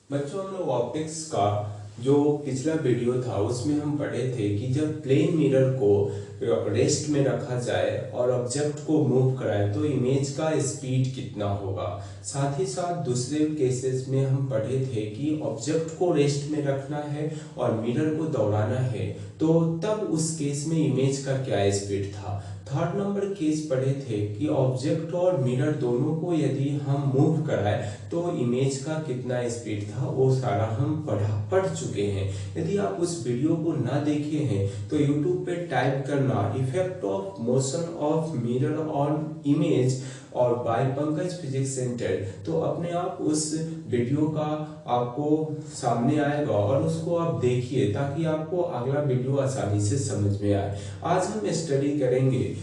बच्चों हम लोग ऑप्टिक्स का जो पिछला वीडियो था उसमें हम पढ़े थे कि जब प्लेन मिरर को रेस्ट में रखा जाए और ऑब्जेक्ट को मूव कराए तो इमेज का स्पीड कितना होगा। साथ ही साथ दूसरे केसेस में हम पढ़े थे कि ऑब्जेक्ट को रेस्ट में रखना है और मिरर को दौड़ाना है तो तब उस केस में इमेज का क्या स्पीड था। थर्ड नंबर केस पढ़े थे कि ऑब्जेक्ट और मिरर दोनों को यदि हम मूव कराए तो इमेज का कितना स्पीड था, वो सारा हम पढ़ चुके हैं। यदि आप उस वीडियो को ना देखे हैं तो YouTube पे टाइप करना effect of motion of mirror on image और बाय पंकज फिजिक्स सेंटर, तो अपने आप उस वीडियो का आपको सामने आएगा और उसको आप देखिए ताकि आपको अगला वीडियो आसानी से समझ में आए। आज हम स्टडी करेंगे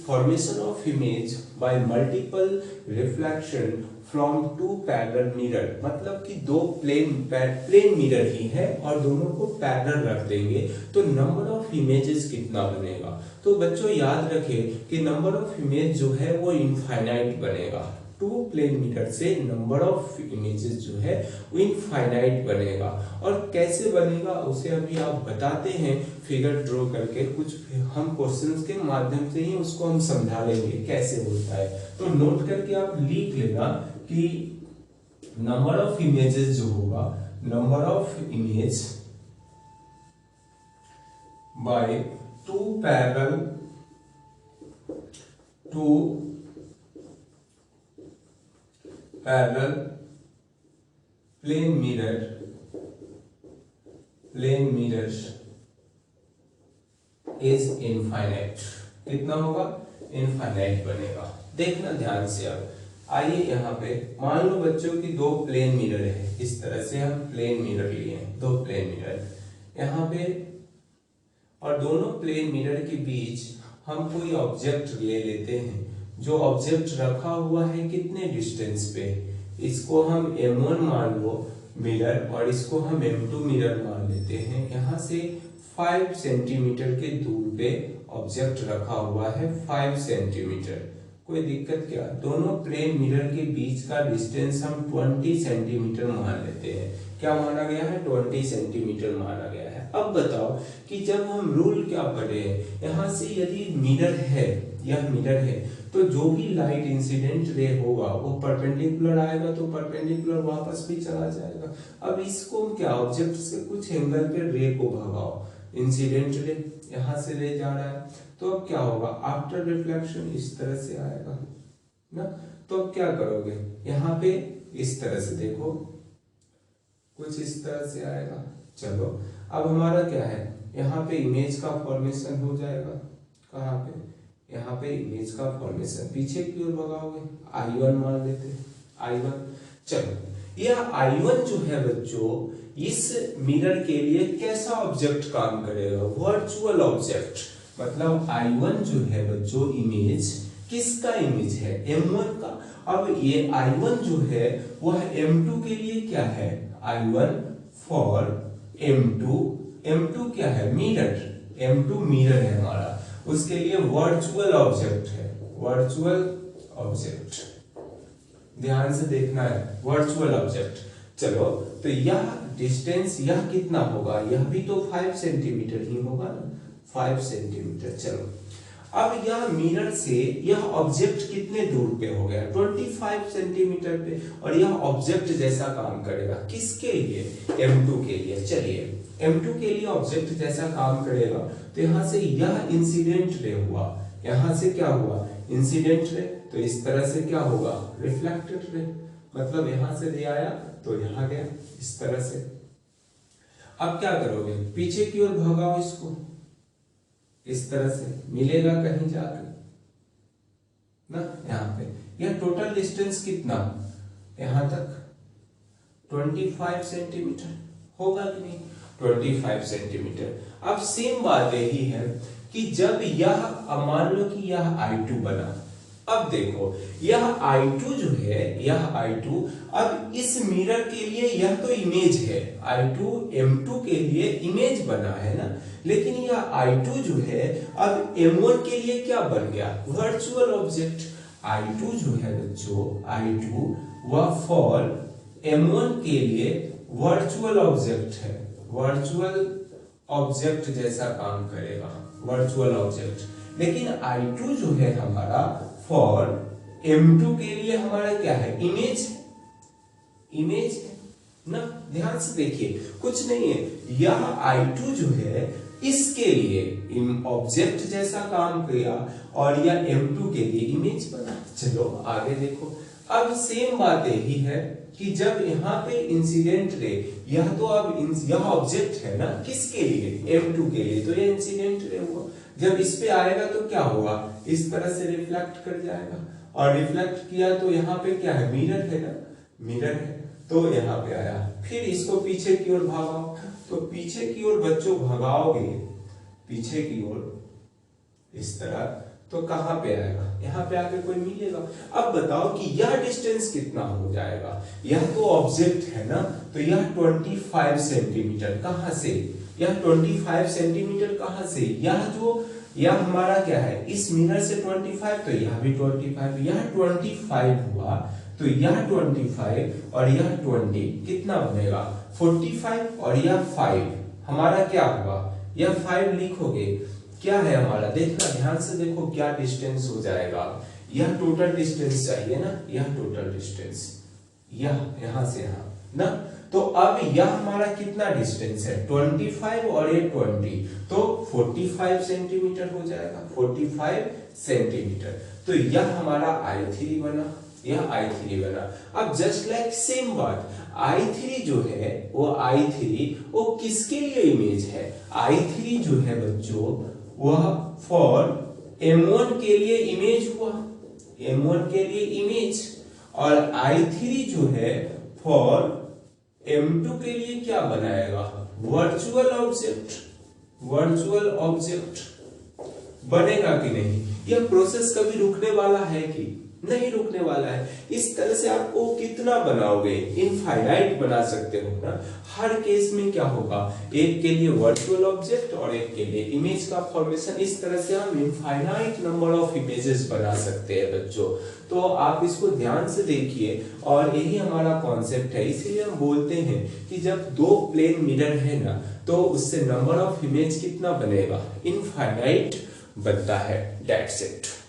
formation of image by multiple reflection from two parallel mirror, मतलब कि दो प्लेन मिरर ही है और दोनों को पैरेलल रख देंगे तो नंबर ऑफ इमेजेस कितना बनेगा। तो बच्चों याद रखें कि नंबर ऑफ इमेज जो है वो इनफाइनाइट बनेगा। टू प्लेन मिरर से नंबर ऑफ इमेजेस जो है वो इनफाइनाइट बनेगा। और कैसे बनेगा उसे अभी आप बताते हैं फिगर ड्रॉ करके, कुछ हम क्वेश्चंस के माध्यम से ही उसको हम समझा लेंगे कैसे होता है। तो नोट करके आप लिख लेना कि नंबर ऑफ इमेजेस जो होगा, number of image by two parallel plane mirrors is infinite. कितना होगा? इनफाइनाइट बनेगा। देखना ध्यान से। अब आइए यहाँ पे मान लो बच्चों की दो प्लेन मिरर है, इस तरह से हम प्लेन मिरर लिए हैं, दो प्लेन मिरर यहाँ पे, और दोनों प्लेन मिरर के बीच हम कोई ऑब्जेक्ट ले लेते हैं। जो ऑब्जेक्ट रखा हुआ है कितने डिस्टेंस पे, इसको हम M1 मान लो मिरर और इसको हम M2 मिरर मान लेते हैं। यहाँ से 5 सेंटीमीटर के दूर पे ऑब्जेक्ट रखा हुआ है, 5 सेंटीमीटर। कोई दिक्कत क्या? दोनों प्लेन मिरर के बीच का डिस्टेंस हम 20 सेंटीमीटर मान लेते हैं। क्या माना गया है? 20 सेंटीमीटर माना गया है। अब बताओ कि जब हम रूल क्या पढ़े हैं, यहाँ से यदि मिरर है, यह मिरर है, तो जो भी लाइट इंसिडेंट रे होगा वो परपेंडिकुलर आएगा तो परपेंडिकुलर वापस भी चला जाएगा। अब इसको क्या, ऑब्जेक्ट से कुछ एंगल पे रे को भगाओ, इंसिडेंट रे यहाँ से रे जा रहा है, तो अब क्या होगा? आफ्टर रिफ्लेक्शन इस तरह से आएगा ना। तो अब क्या करोगे? यहाँ पे इस तरह से देखो, कुछ इस तरह से आएगा। चलो अब हमारा क्या है, यहाँ पे इमेज का फॉर्मेशन हो जाएगा। कहाँ पे? यहाँ पे इमेज का फॉर्मेशन पीछे की ओर भगाओगे, I1 मान लेते हैं, I1। चलो यह I1 जो है बच्चों, इस मिरर के लिए कैसा ऑब्जेक्ट काम करेगा? Virtual object. मतलब I1 जो है बच्चों, इमेज किसका इमेज है? M1 का। अब ये I1 जो है वह M2 के लिए क्या है? I1 फॉर M2, M2 क्या है? मिरर। M2 मिरर है हमारा, उसके लिए वर्चुअल ऑब्जेक्ट है, वर्चुअल ऑब्जेक्ट। ध्यान से देखना है, वर्चुअल ऑब्जेक्ट। चलो तो यह डिस्टेंस यह कितना होगा? यह भी तो 5 सेंटीमीटर ही होगा ना, 5 सेंटीमीटर। चलो अब यह मिरर से यह ऑब्जेक्ट कितने दूर पे हो गया? 25 सेंटीमीटर पे। और यह ऑब्जेक्ट जैसा काम करेगा किसके लिए? M2 के लिए। चलिए M2 के लिए ऑब्जेक्ट जैसा काम करेगा तो यहाँ से यह इंसिडेंट रे हुआ, यहाँ से क्या हुआ? Incident ray. तो इस तरह से क्या होगा? Reflected ray. मतलब यहाँ से रे आया तो यहाँ गया, इस तरह से। अब क्या करोगे? पीछे की ओर भगाओ इसको, इस तरह से मिलेगा कहीं जाकर ना। यहाँ पे यह टोटल डिस्टेंस कितना? यहाँ तक 25 सेंटीमीटर होगा कि नहीं? 25 सेंटीमीटर। अब सेम बात यही है कि जब यह, मान लो कि यह I2 बना। अब देखो यह I2 जो है, यह I2 अब इस मिरर के लिए यह तो इमेज है, I2 M2 के लिए इमेज बना है ना। लेकिन यह I2 जो है अब M1 के लिए क्या बन गया? Virtual object. I2 जो है बच्चों, I2 वह फॉर M1 के लिए वर्चुअल ऑब्जेक्ट है, वर्चुअल ऑब्जेक्ट जैसा काम करेगा, वर्चुअल ऑब्जेक्ट। लेकिन I2 जो है हमारा फॉर M2 के लिए हमारा क्या है, इमेज, इमेज ना। ध्यान से देखिए, कुछ नहीं है, यह I2 जो है इसके लिए ऑब्जेक्ट जैसा काम किया और यह M2 के लिए इमेज बना। चलो आगे देखो, अब सेम बात यही है कि जब यहाँ पे इंसिडेंट रे, यह तो अब यह ऑब्जेक्ट है ना, किसके लिए, M2 के लिए, तो यह इंसिडेंट रे हुआ। जब इस पे आएगा तो क्या होगा, इस तरह से रिफ्लेक्ट कर जाएगा, और रिफ्लेक्ट किया तो यहाँ पे क्या है, मिरर है ना, मिरर है, तो यहाँ पे आया। फिर इसको पीछे की ओर भागाओ, तो पीछे की ओर बच्चों भगाओगे, पीछे की ओर इस तरह, तो कहां पे आएगा, यहाँ पे आके कोई मिलेगा। अब बताओ कि यह डिस्टेंस कितना हो जाएगा, यह तो ऑब्जेक्ट है ना, तो यह 25 सेंटीमीटर कहां से, यह 25 सेंटीमीटर कहां से, यह जो यह हमारा क्या है, इस मिरर से 25, तो यह भी 25, यह 25 हुआ, तो यह 25 और यह 20 कितना बनेगा 45, और यह 5 हमारा क्या हुआ, यह 5 लिखोगे, क्या है हमारा, देखना ध्यान से देखो क्या डिस्टेंस हो जाएगा, यह टोटल डिस्टेंस चाहिए ना, यह टोटल डिस्टेंस, यह यहां से यहां ना, तो अब यह हमारा कितना डिस्टेंस है 25 और ये 20, तो 45 सेंटीमीटर हो जाएगा, 45 सेंटीमीटर, तो यह हमारा I3 बना, यह I3 बना। अब जस्ट लाइक सेम बात, I3 जो है वो I3 वो किसके लिए इमेज है, I3 जो है बच्चों वह फॉर M1 के लिए इमेज हुआ, M1 के लिए इमेज, और I3 जो है फॉर M2 के लिए क्या बनाएगा, वर्चुअल ऑब्जेक्ट, वर्चुअल ऑब्जेक्ट बनेगा कि नहीं। यह प्रोसेस कभी रुकने वाला है कि नहीं रुकने वाला है। इस तरह से आप वो कितना बनाओगे, इनफाइनाइट बना सकते हो ना। हर केस में क्या होगा, एक के लिए वर्चुअल ऑब्जेक्ट और एक के लिए इमेज का फॉर्मेशन, इस तरह से हम इनफाइनाइट नंबर ऑफ इमेजेस बना सकते हैं बच्चों। तो आप इसको ध्यान से देखिए, और यही हमारा कॉन्सेप्ट है। इसीलिए हम बोलते हैं कि जब दो प्लेन मिरर है ना, तो उससे नंबर ऑफ इमेज कितना बनेगा, इनफाइनाइट बनता है। That's it.